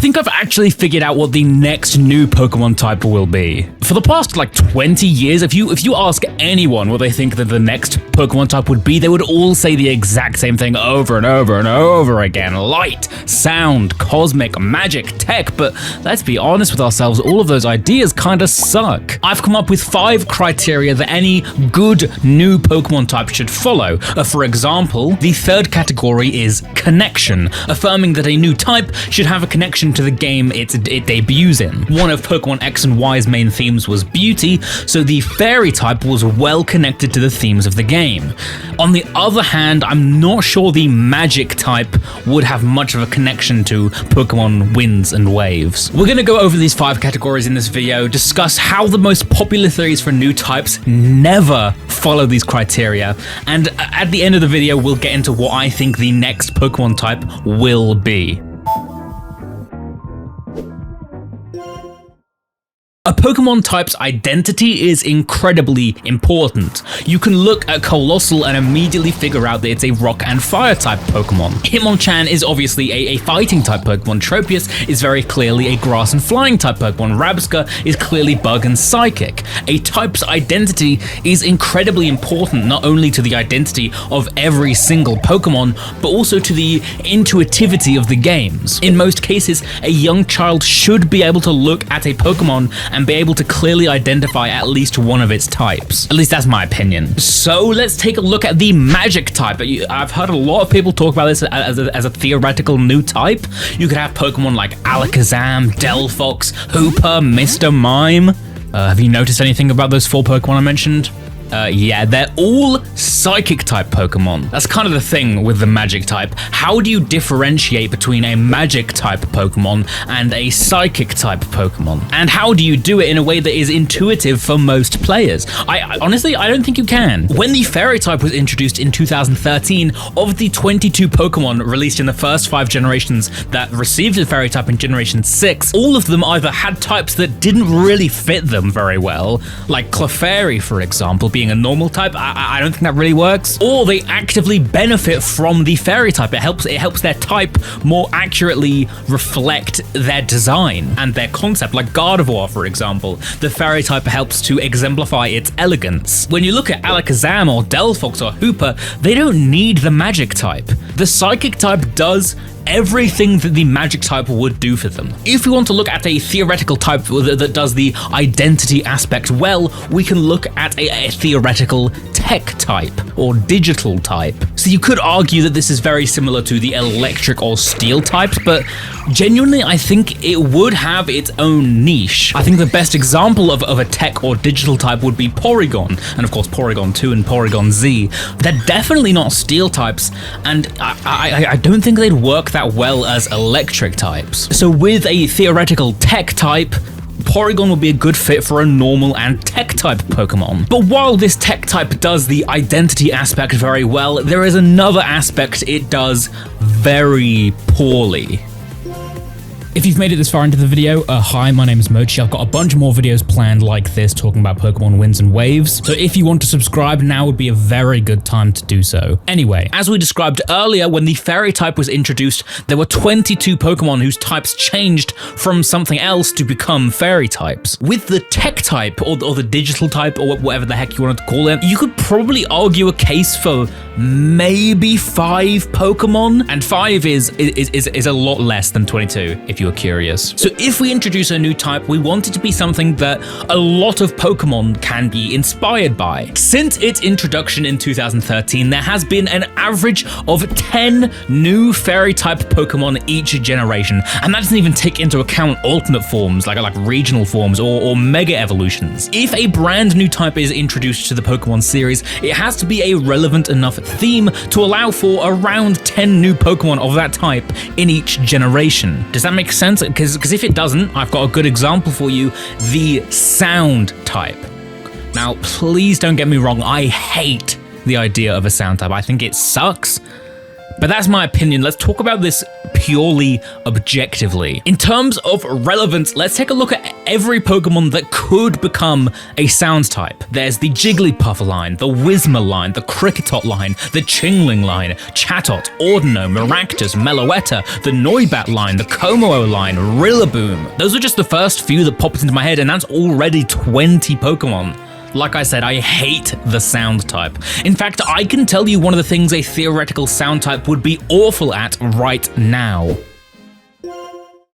think I've actually figured out what the next new Pokemon type will be. For the past like 20 years, if you ask anyone what they think that the next Pokemon type would be, they would all say the exact same thing over and over and over again. Light, sound, cosmic, magic, tech, but let's be honest with ourselves, all of those ideas kinda suck. I've come up with 5 criteria that any good new Pokemon type should follow. For example, the third category is connection, affirming that a new type should have a connection to the game it debuts in. One of Pokemon X and Y's main themes was beauty, so the fairy type was well connected to the themes of the game. On the other hand, I'm not sure the magic type would have much of a connection to Pokemon Winds and Waves. We're gonna go over these 5 categories in this video, discuss how the most popular theories for new types never follow these criteria, and at the end of the video, we'll get into what I think the next Pokemon type will be. A Pokemon type's identity is incredibly important. You can look at Colossal and immediately figure out that it's a rock and fire type Pokemon. Hitmonchan is obviously a fighting type Pokemon. Tropius is very clearly a grass and flying type Pokemon. Rabsca is clearly bug and psychic. A type's identity is incredibly important, not only to the identity of every single Pokemon, but also to the intuitivity of the games. In most cases, a young child should be able to look at a Pokemon and be able to clearly identify at least one of its types. At least that's my opinion. So let's take a look at the magic type. I've heard a lot of people talk about this as a theoretical new type. You could have Pokemon like Alakazam, Delphox, Hooper, Mr. Mime. Have you noticed anything about those 4 Pokemon I mentioned? Yeah, they're all psychic type Pokemon. That's kind of the thing with the magic type. How do you differentiate between a magic type Pokemon and a psychic type Pokemon? And how do you do it in a way that is intuitive for most players? Honestly, I don't think you can. When the fairy type was introduced in 2013, of the 22 Pokemon released in the first 5 generations that received the fairy type in Generation 6, all of them either had types that didn't really fit them very well, like Clefairy, for example, being a normal type. I don't think that really works. Or they actively benefit from the fairy type. It helps their type more accurately reflect their design and their concept, like Gardevoir, for example. The fairy type helps to exemplify its elegance. When you look at Alakazam or Delphox or Hooper, they don't need the magic type. The psychic type does everything that the magic type would do for them. If we want to look at a theoretical type that does the identity aspect well, we can look at a theoretical tech type or digital type. So you could argue that this is very similar to the electric or steel types, but genuinely I think it would have its own niche. I think the best example of a tech or digital type would be Porygon, and of course Porygon 2 and Porygon Z. They're definitely not steel types, and I don't think they'd work that well as electric types. So with a theoretical tech type, Porygon would be a good fit for a normal and tech type Pokemon. But while this tech type does the identity aspect very well, there is another aspect it does very poorly. If you've made it this far into the video, hi, my name is Mochi. I've got a bunch more videos planned like this talking about Pokemon Winds and Waves. So if you want to subscribe, now would be a very good time to do so. Anyway, as we described earlier, when the fairy type was introduced, there were 22 Pokemon whose types changed from something else to become fairy types. With the tech type or the digital type or whatever the heck you wanted to call it, you could probably argue a case for maybe 5 Pokemon, and 5 is a lot less than 22 if you were curious. So if we introduce a new type, we want it to be something that a lot of Pokemon can be inspired by. Since its introduction in 2013, there has been an average of 10 new fairy type Pokemon each generation, and that doesn't even take into account alternate forms like regional forms or mega evolutions. If a brand new type is introduced to the Pokemon series, it has to be a relevant enough theme to allow for around 10 new Pokemon of that type in each generation. Does that make sense? Because if it doesn't, I've got a good example for you, the sound type. Now, please don't get me wrong, I hate the idea of a sound type. I think it sucks, but that's my opinion. Let's talk about this purely objectively. In terms of relevance, let's take a look at every Pokemon that could become a sound type. There's the Jigglypuff line, the Whismur line, the Kricketot line, the Chingling line, Chatot, Ordino, Maractus, Meloetta, the Noibat line, the Kommo line, Rillaboom. Those are just the first few that popped into my head, and that's already 20 Pokemon. Like I said, I hate the sound type. In fact, I can tell you one of the things a theoretical sound type would be awful at right now.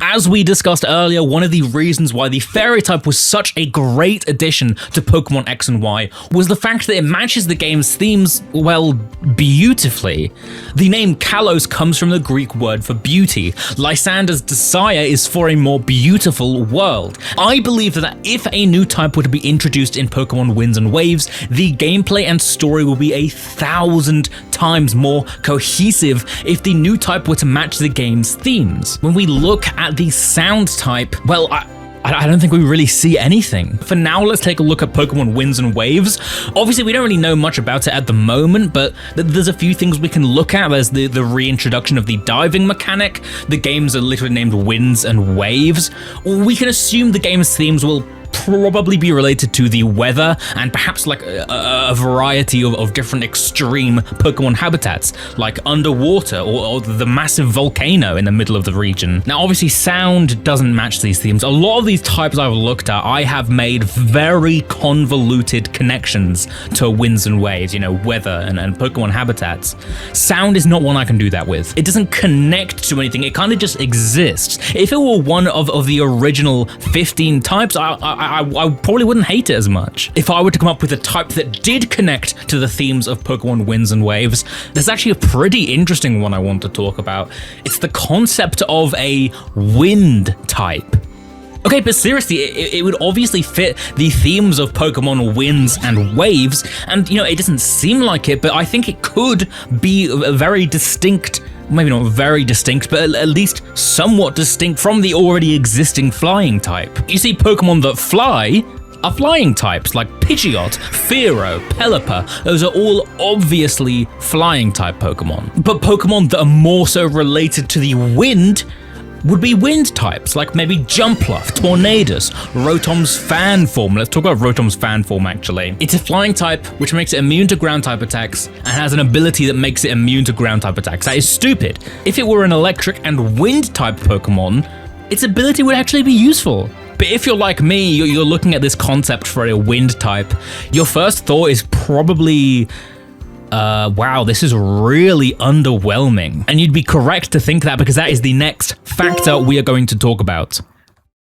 As we discussed earlier, one of the reasons why the Fairy type was such a great addition to Pokemon X and Y was the fact that it matches the game's themes, well, beautifully. The name Kalos comes from the Greek word for beauty. Lysander's desire is for a more beautiful world. I believe that if a new type were to be introduced in Pokemon Winds and Waves, the gameplay and story will be 1,000 times more cohesive if the new type were to match the game's themes. When we look at the sound type, well, I don't think we really see anything. For now, let's take a look at Pokemon Winds and Waves. Obviously, we don't really know much about it at the moment, but there's a few things we can look at. There's the reintroduction of the diving mechanic. The games are literally named Winds and Waves. We can assume the game's themes will probably be related to the weather and perhaps like a variety of different extreme Pokemon habitats, like underwater or the massive volcano in the middle of the region. Now, obviously, sound doesn't match these themes. A lot of these types I've looked at, I have made very convoluted connections to Winds and Waves, you know, weather and Pokemon habitats. Sound is not one I can do that with. It doesn't connect to anything. It kind of just exists. If it were one of the original 15 types, I probably wouldn't hate it as much. If I were to come up with a type that did connect to the themes of Pokemon Winds and Waves, there's actually a pretty interesting one I want to talk about. It's the concept of a wind type. Okay, but seriously, it would obviously fit the themes of Pokemon Winds and Waves, and you know, it doesn't seem like it, but I think it could be a very distinct, maybe not very distinct, but at least somewhat distinct from the already existing flying type. You see, Pokemon that fly are flying types like Pidgeot, Fearow, Pelipper. Those are all obviously flying type Pokemon. But Pokemon that are more so related to the wind would be wind types, like maybe Jumpluff, Tornadus, Rotom's fan form. Let's talk about Rotom's fan form, actually. It's a flying type, which makes it immune to ground type attacks, and has an ability that makes it immune to ground type attacks. That is stupid. If it were an electric and wind type Pokemon, its ability would actually be useful. But if you're like me, you're looking at this concept for a wind type, your first thought is probably, wow, this is really underwhelming. And you'd be correct to think that, because that is the next factor we are going to talk about.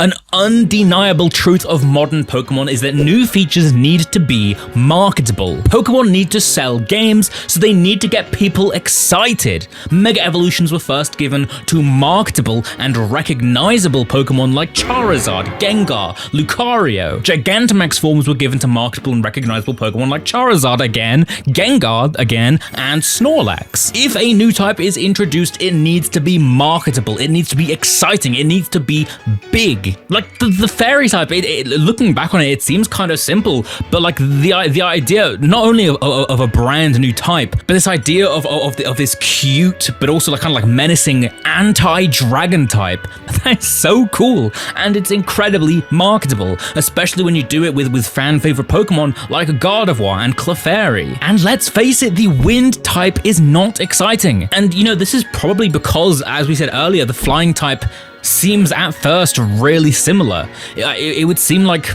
An undeniable truth of modern Pokemon is that new features need to be marketable. Pokemon need to sell games, so they need to get people excited. Mega Evolutions were first given to marketable and recognizable Pokemon like Charizard, Gengar, Lucario. Gigantamax forms were given to marketable and recognizable Pokemon like Charizard again, Gengar again, and Snorlax. If a new type is introduced, it needs to be marketable, it needs to be exciting, it needs to be big. Like the Fairy type, looking back on it, it seems kind of simple, but like the idea not only of a brand new type, but this idea of this cute but also like kind of like menacing anti-dragon type, that's so cool, and it's incredibly marketable, especially when you do it with fan favorite Pokemon like Gardevoir and Clefairy. And let's face it, the wind type is not exciting, and you know, this is probably because, as we said earlier, the flying type seems at first really similar. It would seem like,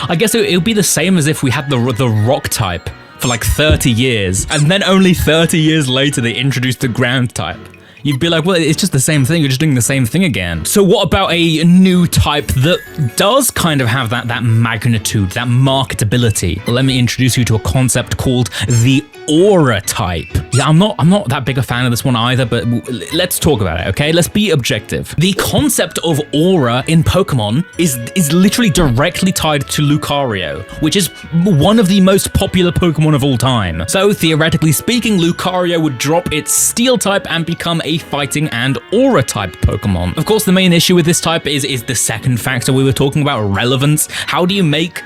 I guess it would be the same as if we had the rock type for like 30 years, and then only 30 years later they introduced the ground type. You'd be like, well, it's just the same thing, you're just doing the same thing again. So what about a new type that does kind of have that magnitude, that marketability? Let me introduce you to a concept called the Aura type. Yeah, I'm not that big a fan of this one either, but let's talk about it, okay? Let's be objective. The concept of Aura in Pokemon is literally directly tied to Lucario, which is one of the most popular Pokemon of all time. So theoretically speaking, Lucario would drop its Steel type and become a fighting and Aura type Pokemon. Of course, the main issue with this type is the second factor we were talking about, relevance. How do you make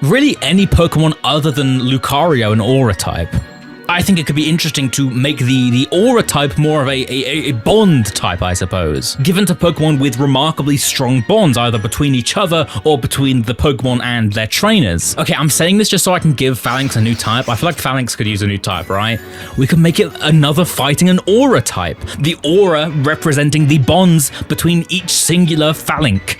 really any Pokemon other than Lucario an Aura type? I think it could be interesting to make the aura type more of a bond type, I suppose, given to Pokemon with remarkably strong bonds, either between each other or between the Pokemon and their trainers. Okay, I'm saying this just so I can give Phalanx a new type. I feel like Phalanx could use a new type, right? We could make it another fighting an aura type. The aura representing the bonds between each singular Phalanx.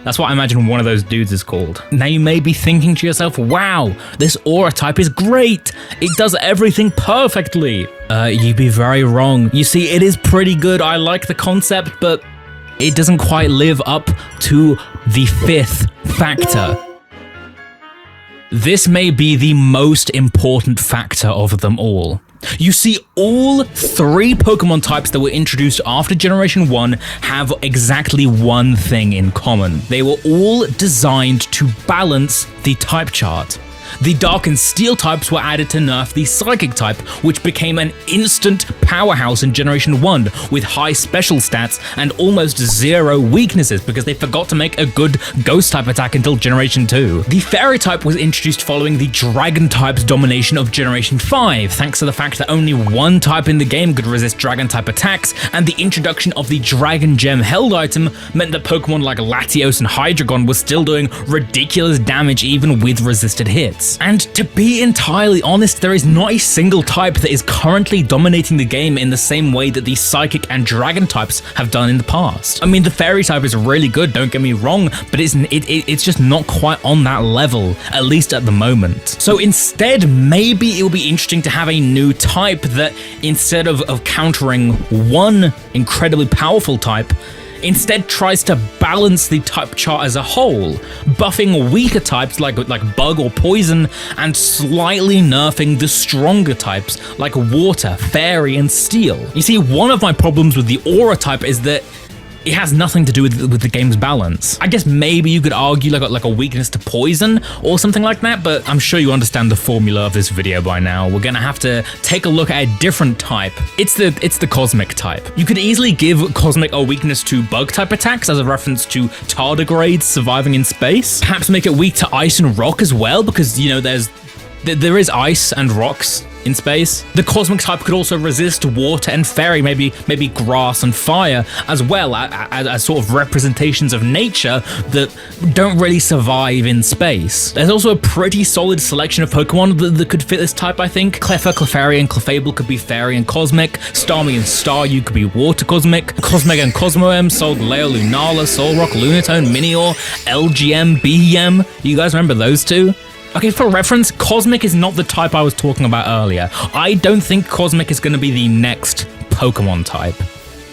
That's what I imagine one of those dudes is called. Now you may be thinking to yourself, wow, this aura type is great. It does everything perfectly. You'd be very wrong. You see, it is pretty good. I like the concept, but it doesn't quite live up to the 5th factor. This may be the most important factor of them all. You see, all 3 Pokemon types that were introduced after Generation 1 have exactly one thing in common. They were all designed to balance the type chart. The Dark and Steel types were added to nerf the Psychic type, which became an instant powerhouse in Generation 1 with high special stats and almost 0 weaknesses because they forgot to make a good Ghost type attack until Generation 2. The Fairy type was introduced following the Dragon type's domination of Generation 5, thanks to the fact that only one type in the game could resist Dragon type attacks, and the introduction of the Dragon Gem held item meant that Pokemon like Latios and Hydreigon were still doing ridiculous damage even with resisted hits. And to be entirely honest, there is not a single type that is currently dominating the game in the same way that the Psychic and Dragon types have done in the past. I mean, the Fairy type is really good, don't get me wrong, but it's just not quite on that level, at least at the moment. So instead, maybe it will be interesting to have a new type that, instead of countering one incredibly powerful type, instead tries to balance the type chart as a whole, buffing weaker types like Bug or Poison, and slightly nerfing the stronger types like Water, Fairy, and Steel. You see, one of my problems with the Aura type is that it has nothing to do with the game's balance. I guess maybe you could argue like a weakness to Poison or something like that, but I'm sure you understand the formula of this video by now. We're gonna have to take a look at a different type. It's the Cosmic type. You could easily give Cosmic a weakness to Bug type attacks as a reference to tardigrades surviving in space. Perhaps make it weak to Ice and Rock as well, because, you know, there is ice and rocks in space. The Cosmic type could also resist Water and Fairy, maybe Grass and Fire, as well as sort of representations of nature that don't really survive in space. There's also a pretty solid selection of Pokemon that could fit this type, I think. Cleffa, Clefairy, and Clefable could be Fairy and Cosmic. Starmie and Staryu could be Water Cosmic. Cosmega and Cosmoem, Solgaleo, Lunala, Solrock, Lunatone, Minior, LGM, BM. You guys remember those two? Okay, for reference, Cosmic is not the type I was talking about earlier. I don't think Cosmic is going to be the next Pokemon type.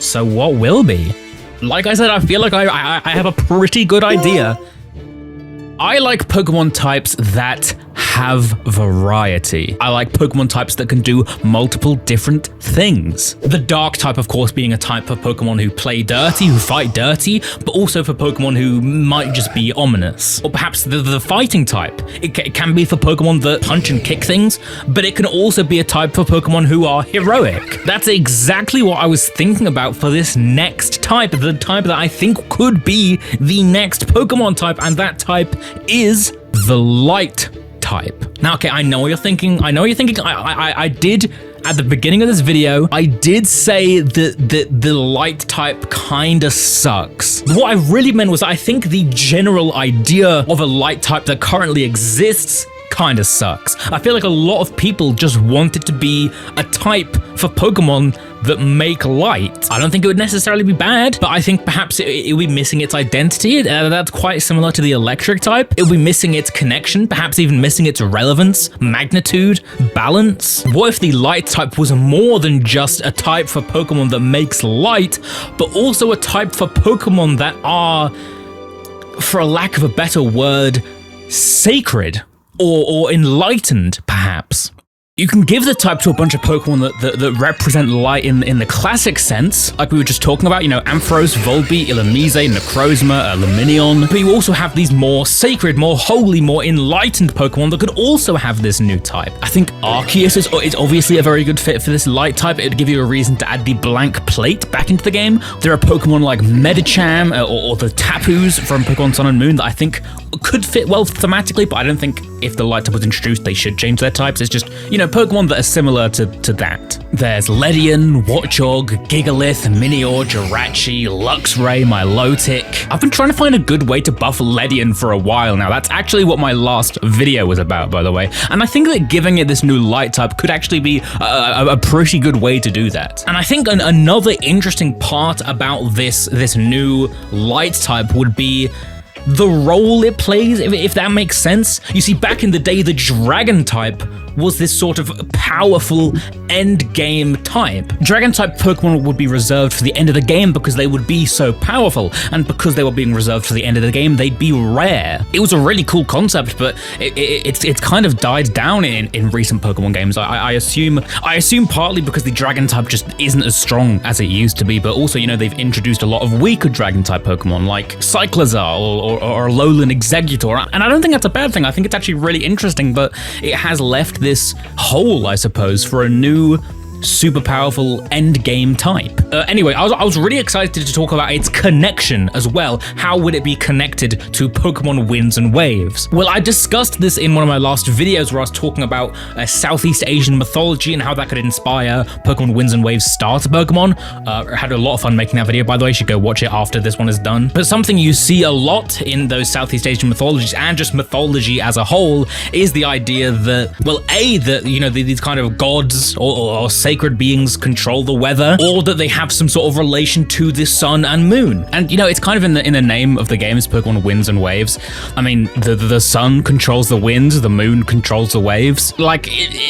So what will be? Like I said, I feel like I have a pretty good idea. I like Pokemon types that have variety. I like Pokemon types that can do multiple different things. The Dark type, of course, being a type for Pokemon who play dirty, who fight dirty, but also for Pokemon who might just be ominous. Or perhaps the Fighting type. It can be for Pokemon that punch and kick things, but it can also be a type for Pokemon who are heroic. That's exactly what I was thinking about for this next type, the type that I think could be the next Pokemon type, and that type is the Light type. Now, okay, I know what you're thinking. I did, at the beginning of this video, I did say that the Light type kinda sucks. What I really meant was I think the general idea of a Light type that currently exists kinda sucks. I feel like a lot of people just want it to be a type for Pokemon that make light. I don't think it would necessarily be bad, but I think perhaps it would be missing its identity. That's quite similar to the Electric type. It would be missing its connection, perhaps even missing its relevance, magnitude, balance. What if the Light type was more than just a type for Pokemon that makes light, but also a type for Pokemon that are, for a lack of a better word, sacred? Or enlightened, perhaps. You can give the type to a bunch of Pokemon that represent light in the classic sense, like we were just talking about, you know, Ampharos, Volbeat, Illumise, Necrozma, Lumineon, but you also have these more sacred, more holy, more enlightened Pokemon that could also have this new type. I think Arceus is obviously a very good fit for this light type. It'd give you a reason to add the blank plate back into the game. There are Pokemon like Medicham or the Tapus from Pokemon Sun and Moon that I think could fit well thematically, but I don't think if the light type was introduced, they should change their types. It's just, you know, Pokemon that are similar to that. There's Ledian, Watchog, Gigalith, Minior, Jirachi, Luxray, Milotic. I've been trying to find a good way to buff Ledian for a while now. That's actually what my last video was about, by the way. And I think that giving it this new light type could actually be a pretty good way to do that. And I think another interesting part about this new light type would be the role it plays, if that makes sense. You see, back in the day, the Dragon type was this sort of powerful end game type. Dragon type Pokemon would be reserved for the end of the game because they would be so powerful, and because they were being reserved for the end of the game, they'd be rare. It was a really cool concept, but it's kind of died down in recent Pokemon games. I assume partly because the Dragon type just isn't as strong as it used to be, but also, you know, they've introduced a lot of weaker Dragon type Pokemon like Cyclizar or Alolan Exeggutor, and I don't think that's a bad thing. I think it's actually really interesting, but it has left this hole, I suppose, for a new super powerful end game type. Anyway, I was really excited to talk about its connection as well. How would it be connected to Pokemon Winds and Waves? Well, I discussed this in one of my last videos where I was talking about Southeast Asian mythology and how that could inspire Pokemon Winds and Waves starter Pokemon. I had a lot of fun making that video, by the way. You should go watch it after this one is done. But something you see a lot in those Southeast Asian mythologies and just mythology as a whole is the idea that, well, that, you know, these kind of gods or sacred beings control the weather, or that they have some sort of relation to the sun and moon. And, you know, it's kind of in the name of the game, is Pokemon Winds and Waves. I mean, the sun controls the winds, the moon controls the waves. Like,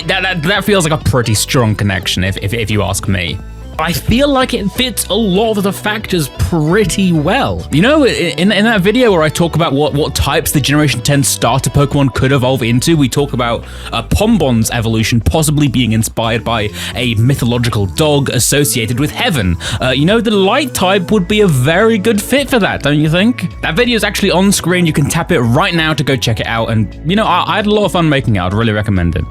that feels like a pretty strong connection, if you ask me. I feel like it fits a lot of the factors pretty well. You know, in that video where I talk about what types the Generation 10 starter Pokemon could evolve into, we talk about Pombon's evolution possibly being inspired by a mythological dog associated with heaven. You know, the light type would be a very good fit for that, don't you think? That video is actually on screen. You can tap it right now to go check it out. And, you know, I had a lot of fun making it. I'd really recommend it.